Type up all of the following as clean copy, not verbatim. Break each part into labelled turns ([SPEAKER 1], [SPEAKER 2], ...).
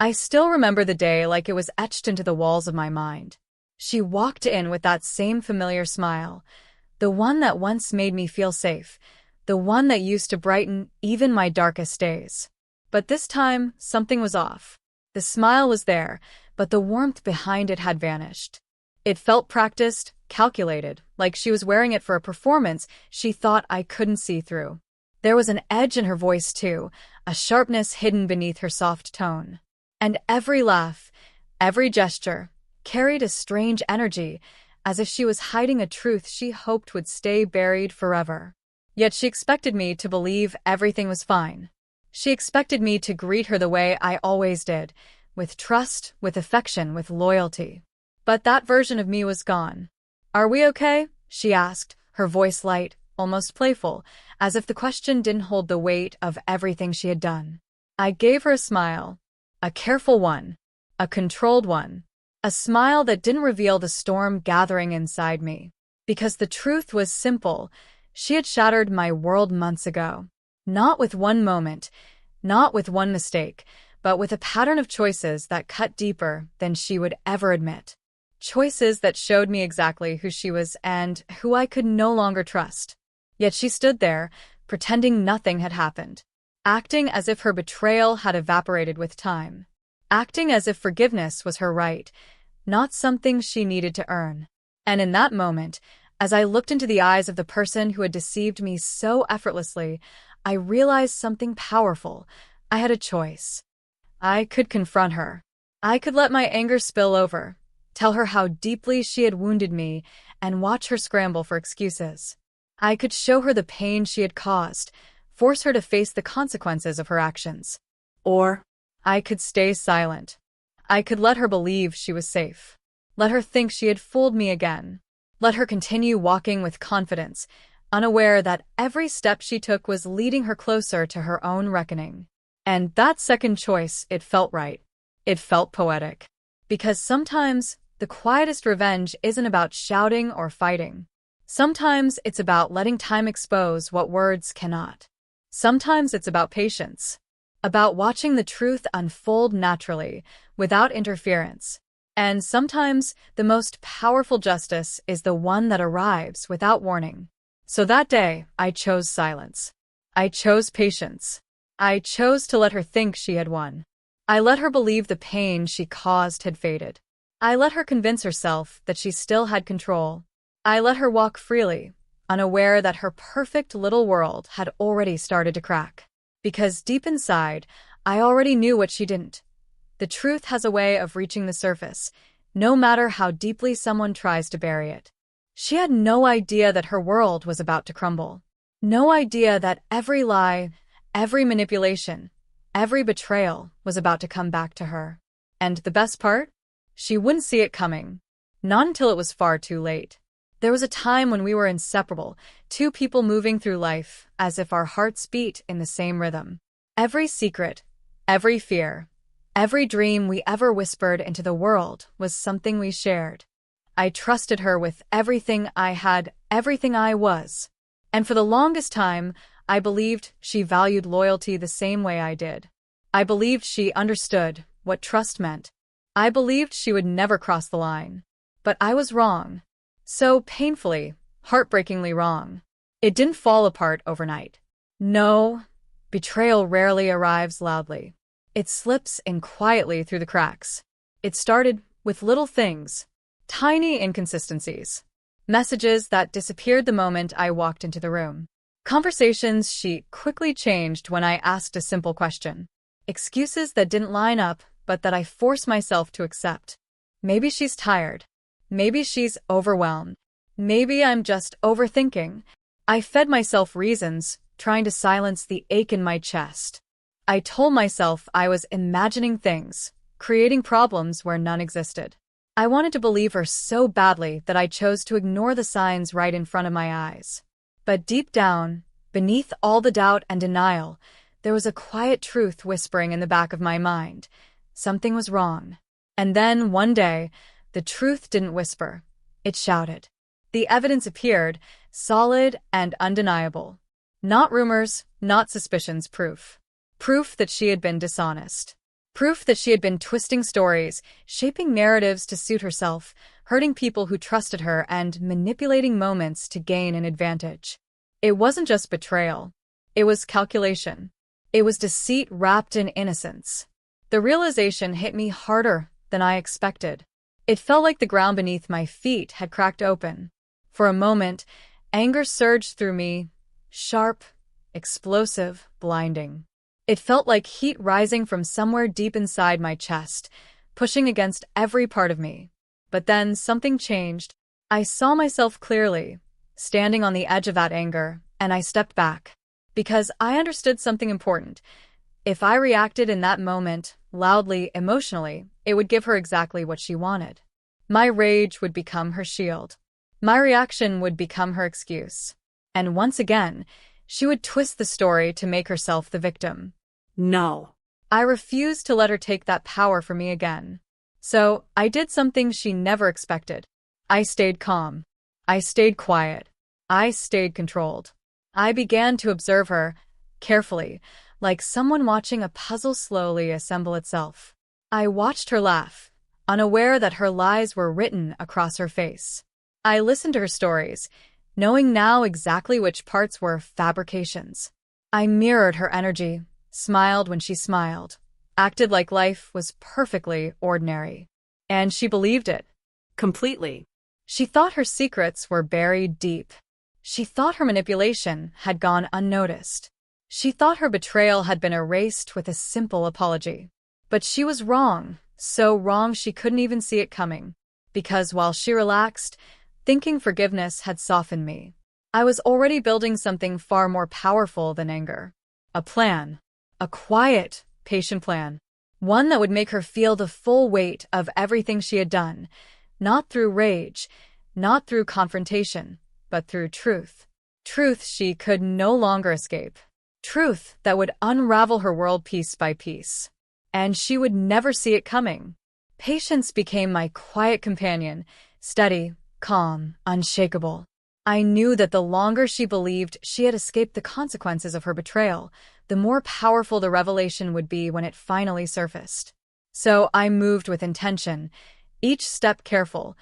[SPEAKER 1] I still remember the day like it was etched into the walls of my mind. She walked in with that same familiar smile, the one that once made me feel safe, the one that used to brighten even my darkest days. But this time, something was off. The smile was there, but the warmth behind it had vanished. It felt practiced, calculated, like she was wearing it for a performance she thought I couldn't see through. There was an edge in her voice too, a sharpness hidden beneath her soft tone. And every laugh, every gesture, carried a strange energy, as if she was hiding a truth she hoped would stay buried forever. Yet she expected me to believe everything was fine. She expected me to greet her the way I always did, with trust, with affection, with loyalty. But that version of me was gone. "Are we okay?" she asked, her voice light, almost playful, as if the question didn't hold the weight of everything she had done. I gave her a smile, a careful one, a controlled one, a smile that didn't reveal the storm gathering inside me. Because the truth was simple, she had shattered my world months ago. Not with one moment, not with one mistake, but with a pattern of choices that cut deeper than she would ever admit. Choices that showed me exactly who she was and who I could no longer trust. Yet she stood there, pretending nothing had happened. Acting as if her betrayal had evaporated with time. Acting as if forgiveness was her right, not something she needed to earn. And in that moment, as I looked into the eyes of the person who had deceived me so effortlessly, I realized something powerful. I had a choice. I could confront her. I could let my anger spill over, tell her how deeply she had wounded me, and watch her scramble for excuses. I could show her the pain she had caused, force her to face the consequences of her actions. Or I could stay silent. I could let her believe she was safe. Let her think she had fooled me again. Let her continue walking with confidence, unaware that every step she took was leading her closer to her own reckoning. And that second choice, it felt right. It felt poetic. Because sometimes the quietest revenge isn't about shouting or fighting. Sometimes it's about letting time expose what words cannot. Sometimes it's about patience. About watching the truth unfold naturally, without interference. And sometimes the most powerful justice is the one that arrives without warning. So that day, I chose silence. I chose patience. I chose to let her think she had won. I let her believe the pain she caused had faded. I let her convince herself that she still had control. I let her walk freely, unaware that her perfect little world had already started to crack. Because deep inside, I already knew what she didn't. The truth has a way of reaching the surface, no matter how deeply someone tries to bury it. She had no idea that her world was about to crumble. No idea that every lie, every manipulation, every betrayal was about to come back to her. And the best part? She wouldn't see it coming. Not until it was far too late. There was a time when we were inseparable, two people moving through life as if our hearts beat in the same rhythm. Every secret, every fear, every dream we ever whispered into the world was something we shared. I trusted her with everything I had, everything I was. And for the longest time, I believed she valued loyalty the same way I did. I believed she understood what trust meant. I believed she would never cross the line. But I was wrong. So painfully, heartbreakingly wrong. It didn't fall apart overnight. No, betrayal rarely arrives loudly. It slips in quietly through the cracks. It started with little things. Tiny inconsistencies. Messages that disappeared the moment I walked into the room. Conversations she quickly changed when I asked a simple question. Excuses that didn't line up, but that I forced myself to accept. Maybe she's tired. Maybe she's overwhelmed. Maybe I'm just overthinking. I fed myself reasons, trying to silence the ache in my chest. I told myself I was imagining things, creating problems where none existed. I wanted to believe her so badly that I chose to ignore the signs right in front of my eyes. But deep down, beneath all the doubt and denial, there was a quiet truth whispering in the back of my mind. Something was wrong. And then, one day, the truth didn't whisper. It shouted. The evidence appeared, solid and undeniable. Not rumors, not suspicions, proof. Proof that she had been dishonest. Proof that she had been twisting stories, shaping narratives to suit herself, hurting people who trusted her, and manipulating moments to gain an advantage. It wasn't just betrayal. It was calculation. It was deceit wrapped in innocence. The realization hit me harder than I expected. It felt like the ground beneath my feet had cracked open. For a moment, anger surged through me, sharp, explosive, blinding. It felt like heat rising from somewhere deep inside my chest, pushing against every part of me. But then something changed. I saw myself clearly, standing on the edge of that anger, and I stepped back. Because I understood something important. If I reacted in that moment, loudly, emotionally, it would give her exactly what she wanted. My rage would become her shield. My reaction would become her excuse. And once again, she would twist the story to make herself the victim.
[SPEAKER 2] No.
[SPEAKER 1] I refused to let her take that power from me again. So, I did something she never expected. I stayed calm. I stayed quiet. I stayed controlled. I began to observe her, carefully, like someone watching a puzzle slowly assemble itself. I watched her laugh, unaware that her lies were written across her face. I listened to her stories, knowing now exactly which parts were fabrications. I mirrored her energy, smiled when she smiled, acted like life was perfectly ordinary. And she believed it.
[SPEAKER 2] Completely.
[SPEAKER 1] She thought her secrets were buried deep. She thought her manipulation had gone unnoticed. She thought her betrayal had been erased with a simple apology. But she was wrong, so wrong she couldn't even see it coming. Because while she relaxed, thinking forgiveness had softened me. I was already building something far more powerful than anger. A plan. A quiet, patient plan. One that would make her feel the full weight of everything she had done. Not through rage, not through confrontation, but through truth. Truth she could no longer escape. Truth that would unravel her world piece by piece. And she would never see it coming. Patience became my quiet companion, steady, calm, unshakable. I knew that the longer she believed she had escaped the consequences of her betrayal, the more powerful the revelation would be when it finally surfaced. So I moved with intention, each step careful,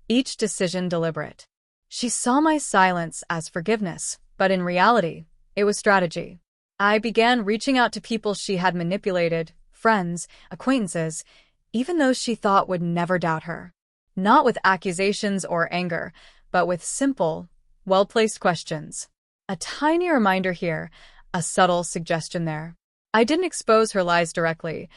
[SPEAKER 1] each decision deliberate. She saw my silence as forgiveness, but in reality, it was strategy. I began reaching out to people she had manipulated, friends, acquaintances, even those she thought would never doubt her. Not with accusations or anger, but with simple, well-placed questions. A tiny reminder here, a subtle suggestion there. I didn't expose her lies directly.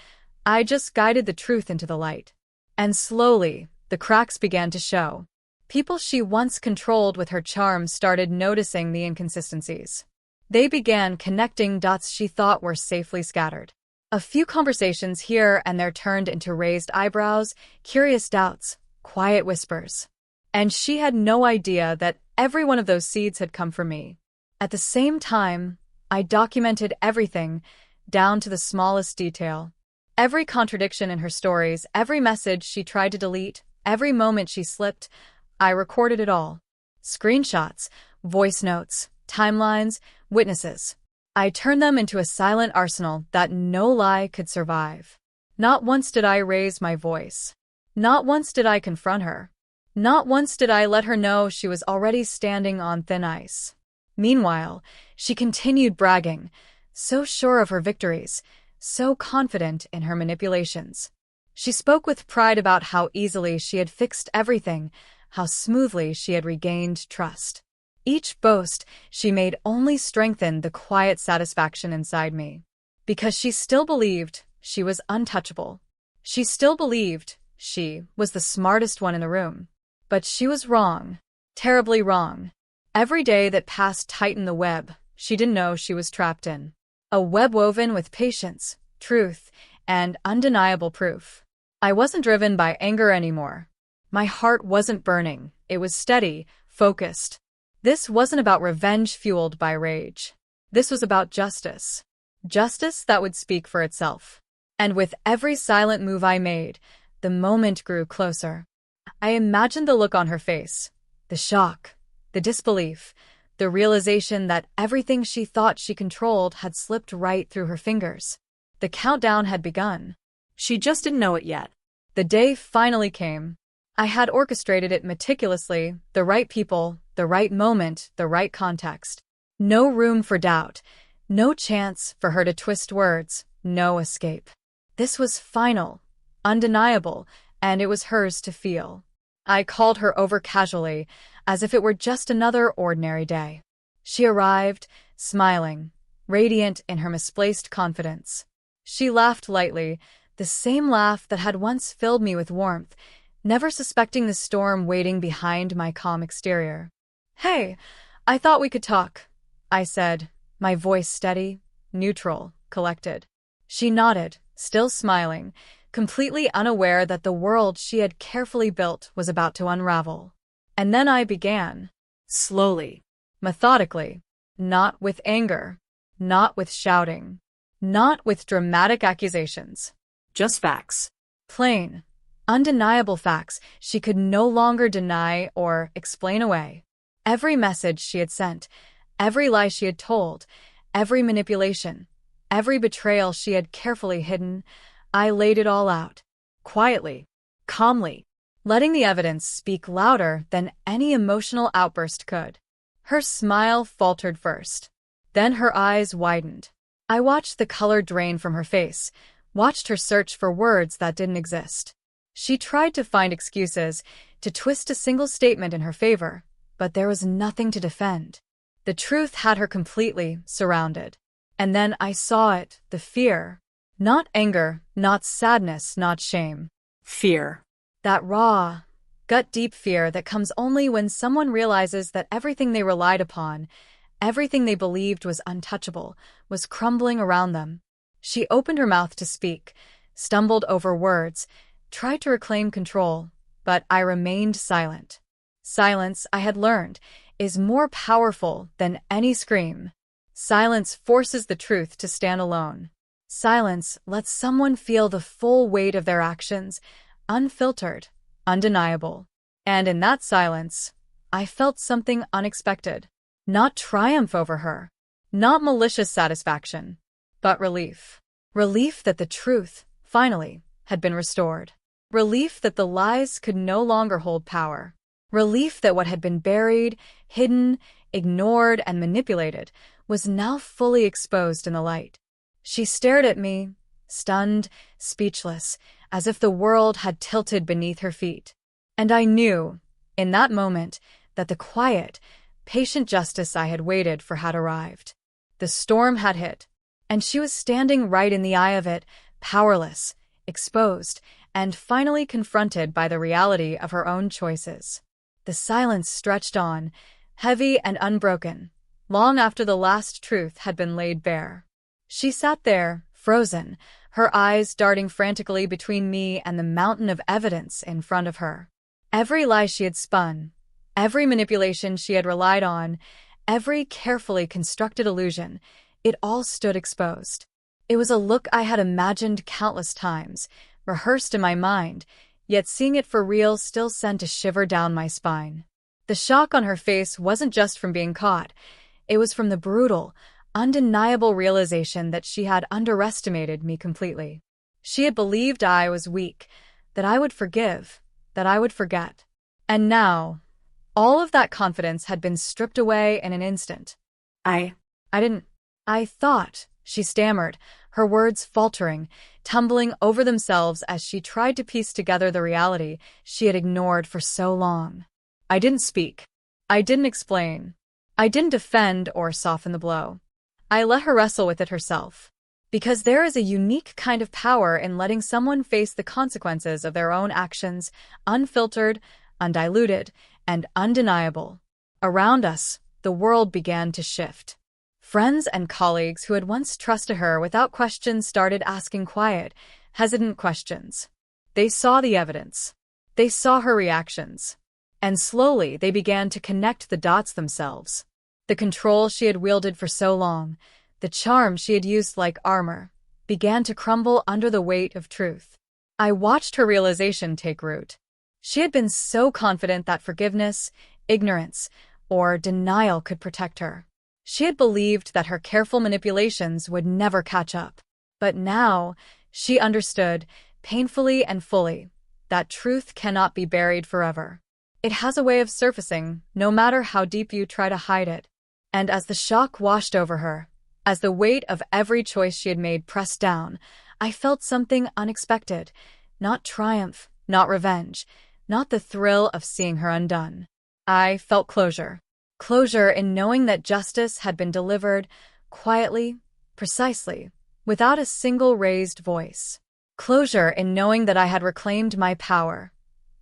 [SPEAKER 1] I just guided the truth into the light. And slowly, the cracks began to show. People she once controlled with her charm started noticing the inconsistencies. They began connecting dots she thought were safely scattered. A few conversations here and there turned into raised eyebrows, curious doubts, quiet whispers. And she had no idea that every one of those seeds had come from me. At the same time, I documented everything, down to the smallest detail. Every contradiction in her stories, every message she tried to delete, every moment she slipped, I recorded it all. Screenshots, voice notes, timelines, witnesses. I turned them into a silent arsenal that no lie could survive. Not once did I raise my voice. Not once did I confront her. Not once did I let her know she was already standing on thin ice. Meanwhile, she continued bragging, so sure of her victories, so confident in her manipulations. She spoke with pride about how easily she had fixed everything, how smoothly she had regained trust. Each boast she made only strengthened the quiet satisfaction inside me. Because she still believed she was untouchable. She still believed she was the smartest one in the room. But she was wrong. Terribly wrong. Every day that passed tightened the web she didn't know she was trapped in. A web woven with patience, truth, and undeniable proof. I wasn't driven by anger anymore. My heart wasn't burning. It was steady, focused. This wasn't about revenge fueled by rage. This was about justice. Justice that would speak for itself. And with every silent move I made, the moment grew closer. I imagined the look on her face, the shock, the disbelief, the realization that everything she thought she controlled had slipped right through her fingers. The countdown had begun.
[SPEAKER 2] She just didn't know it yet.
[SPEAKER 1] The day finally came. I had orchestrated it meticulously, the right people, the right moment, the right context. No room for doubt, no chance for her to twist words, no escape. This was final, undeniable, and it was hers to feel. I called her over casually, as if it were just another ordinary day. She arrived, smiling, radiant in her misplaced confidence. She laughed lightly, the same laugh that had once filled me with warmth, never suspecting the storm waiting behind my calm exterior. "Hey, I thought we could talk," I said, my voice steady, neutral, collected. She nodded, still smiling, completely unaware that the world she had carefully built was about to unravel. And then I began.
[SPEAKER 2] Slowly.
[SPEAKER 1] Methodically. Not with anger. Not with shouting. Not with dramatic accusations.
[SPEAKER 2] Just facts.
[SPEAKER 1] Plain, undeniable facts she could no longer deny or explain away. Every message she had sent, every lie she had told, every manipulation, every betrayal she had carefully hidden, I laid it all out. Quietly, calmly, letting the evidence speak louder than any emotional outburst could. Her smile faltered first. Then her eyes widened. I watched the color drain from her face, watched her search for words that didn't exist. She tried to find excuses, to twist a single statement in her favor, but there was nothing to defend. The truth had her completely surrounded. And then I saw it, the fear. Not anger, not sadness, not shame.
[SPEAKER 2] Fear.
[SPEAKER 1] That raw, gut-deep fear that comes only when someone realizes that everything they relied upon, everything they believed was untouchable, was crumbling around them. She opened her mouth to speak, stumbled over words, tried to reclaim control, but I remained silent. Silence, I had learned, is more powerful than any scream. Silence forces the truth to stand alone. Silence lets someone feel the full weight of their actions, unfiltered, undeniable. And in that silence, I felt something unexpected. Not triumph over her, not malicious satisfaction, but relief. Relief that the truth, finally, had been restored. Relief that the lies could no longer hold power. Relief that what had been buried, hidden, ignored, and manipulated was now fully exposed in the light. She stared at me, stunned, speechless, as if the world had tilted beneath her feet. And I knew, in that moment, that the quiet, patient justice I had waited for had arrived. The storm had hit, and she was standing right in the eye of it, powerless, exposed, and finally confronted by the reality of her own choices. The silence stretched on, heavy and unbroken, long after the last truth had been laid bare. She sat there, frozen, her eyes darting frantically between me and the mountain of evidence in front of her. Every lie she had spun, every manipulation she had relied on, every carefully constructed illusion, it all stood exposed. It was a look I had imagined countless times, rehearsed in my mind, yet seeing it for real still sent a shiver down my spine. The shock on her face wasn't just from being caught. It was from the brutal, undeniable realization that she had underestimated me completely. She had believed I was weak, that I would forgive, that I would forget. And now, all of that confidence had been stripped away in an instant. I thought, she stammered, her words faltering, tumbling over themselves as she tried to piece together the reality she had ignored for so long. I didn't speak. I didn't explain. I didn't defend or soften the blow. I let her wrestle with it herself. Because there is a unique kind of power in letting someone face the consequences of their own actions, unfiltered, undiluted, and undeniable. Around us, the world began to shift. Friends and colleagues who had once trusted her without question started asking quiet, hesitant questions. They saw the evidence. They saw her reactions. And slowly they began to connect the dots themselves. The control she had wielded for so long, the charm she had used like armor, began to crumble under the weight of truth. I watched her realization take root. She had been so confident that forgiveness, ignorance, or denial could protect her. She had believed that her careful manipulations would never catch up. But now, She understood, painfully and fully, that truth cannot be buried forever. It has a way of surfacing, no matter how deep you try to hide it. And as the shock washed over her, as the weight of every choice she had made pressed down, I felt something unexpected. Not triumph, not revenge, not the thrill of seeing her undone. I felt closure. Closure in knowing that justice had been delivered, quietly, precisely, without a single raised voice. Closure in knowing that I had reclaimed my power,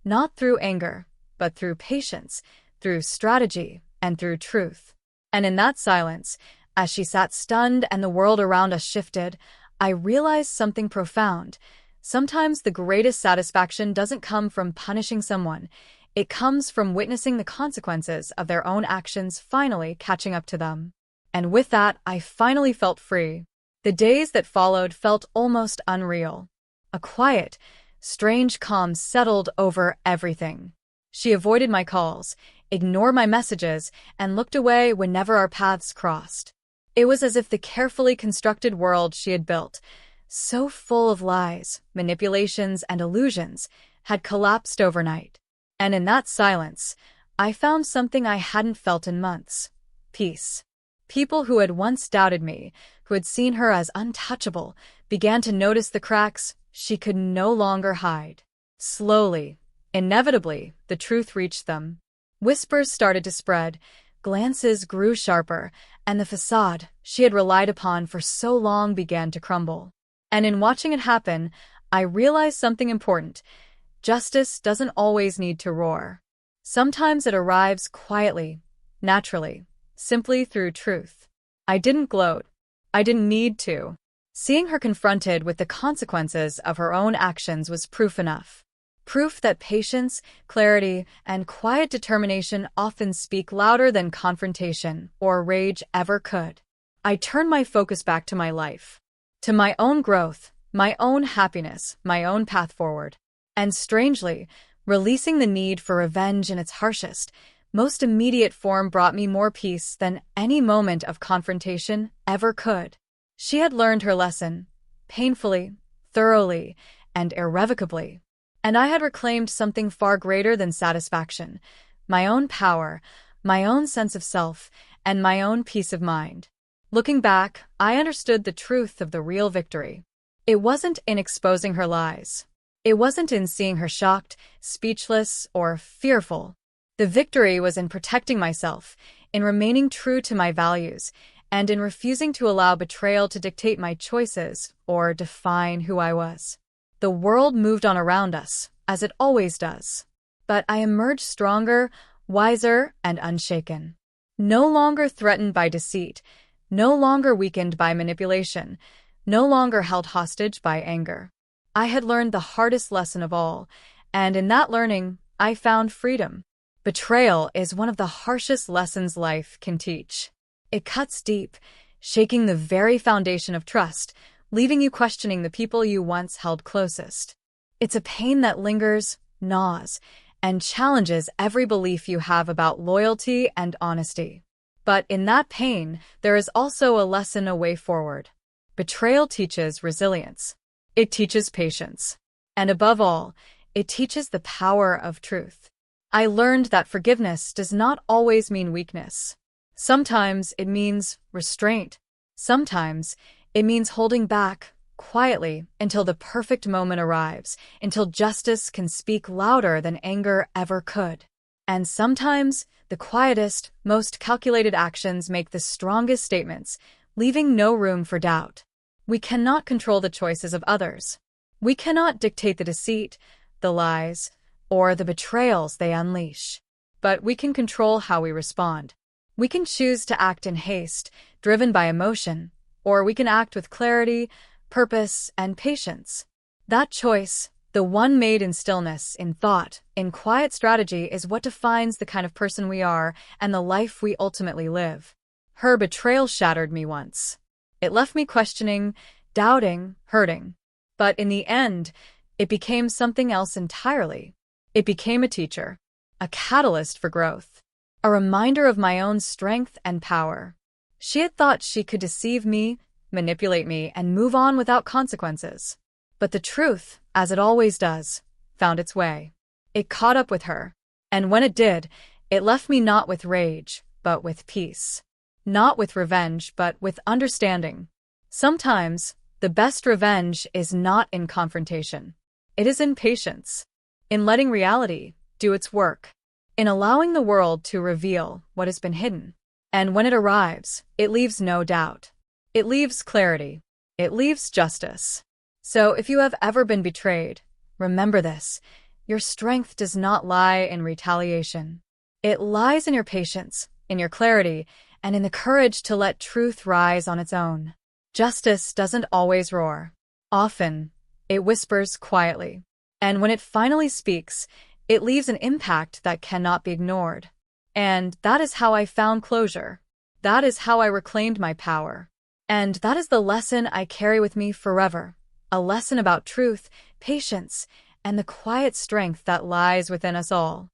[SPEAKER 1] not through anger, but through patience, through strategy, and through truth. And in that silence, as she sat stunned and the world around us shifted, I realized something profound. Sometimes the greatest satisfaction doesn't come from punishing someone. It comes from witnessing the consequences of their own actions finally catching up to them. And with that, I finally felt free. The days that followed felt almost unreal. A quiet, strange calm settled over everything. She avoided my calls, ignored my messages, and looked away whenever our paths crossed. It was as if the carefully constructed world she had built, so full of lies, manipulations, and illusions, had collapsed overnight. And in that silence, I found something I hadn't felt in months: peace. People who had once doubted me, who had seen her as untouchable, began to notice the cracks she could no longer hide. Slowly, inevitably, the truth reached them. Whispers started to spread, glances grew sharper, and the facade she had relied upon for so long began to crumble. And in watching it happen, I realized something important. Justice doesn't always need to roar. Sometimes it arrives quietly, naturally, simply through truth. I didn't gloat. I didn't need to. Seeing her confronted with the consequences of her own actions was proof enough. Proof that patience, clarity, and quiet determination often speak louder than confrontation or rage ever could. I turned my focus back to my life, to my own growth, my own happiness, my own path forward. And strangely, releasing the need for revenge in its harshest, most immediate form brought me more peace than any moment of confrontation ever could. She had learned her lesson, painfully, thoroughly, and irrevocably. And I had reclaimed something far greater than satisfaction: my own power, my own sense of self, and my own peace of mind. Looking back, I understood the truth of the real victory. It wasn't in exposing her lies. It wasn't in seeing her shocked, speechless, or fearful. The victory was in protecting myself, in remaining true to my values, and in refusing to allow betrayal to dictate my choices or define who I was. The world moved on around us, as it always does. But I emerged stronger, wiser, and unshaken. No longer threatened by deceit, no longer weakened by manipulation, no longer held hostage by anger. I had learned the hardest lesson of all, and in that learning, I found freedom. Betrayal is one of the harshest lessons life can teach. It cuts deep, shaking the very foundation of trust, leaving you questioning the people you once held closest. It's a pain that lingers, gnaws, and challenges every belief you have about loyalty and honesty. But in that pain, there is also a lesson, a way forward. Betrayal teaches resilience. It teaches patience. And above all, it teaches the power of truth. I learned that forgiveness does not always mean weakness. Sometimes it means restraint. Sometimes it means holding back, quietly, until the perfect moment arrives, until justice can speak louder than anger ever could. And sometimes the quietest, most calculated actions make the strongest statements, leaving no room for doubt. We cannot control the choices of others. We cannot dictate the deceit, the lies, or the betrayals they unleash. But we can control how we respond. We can choose to act in haste, driven by emotion, or we can act with clarity, purpose, and patience. That choice, the one made in stillness, in thought, in quiet strategy, is what defines the kind of person we are and the life we ultimately live. Her betrayal shattered me once. It left me questioning, doubting, hurting. But in the end, it became something else entirely. It became a teacher, a catalyst for growth, a reminder of my own strength and power. She had thought she could deceive me, manipulate me, and move on without consequences. But the truth, as it always does, found its way. It caught up with her. And when it did, it left me not with rage, but with peace. Not with revenge, but with understanding. Sometimes, the best revenge is not in confrontation. It is in patience. In letting reality do its work. In allowing the world to reveal what has been hidden. And when it arrives, it leaves no doubt. It leaves clarity. It leaves justice. So if you have ever been betrayed, remember this. Your strength does not lie in retaliation. It lies in your patience, in your clarity, and in the courage to let truth rise on its own. Justice doesn't always roar. Often, it whispers quietly. And when it finally speaks, it leaves an impact that cannot be ignored. And that is how I found closure. That is how I reclaimed my power. And that is the lesson I carry with me forever. A lesson about truth, patience, and the quiet strength that lies within us all.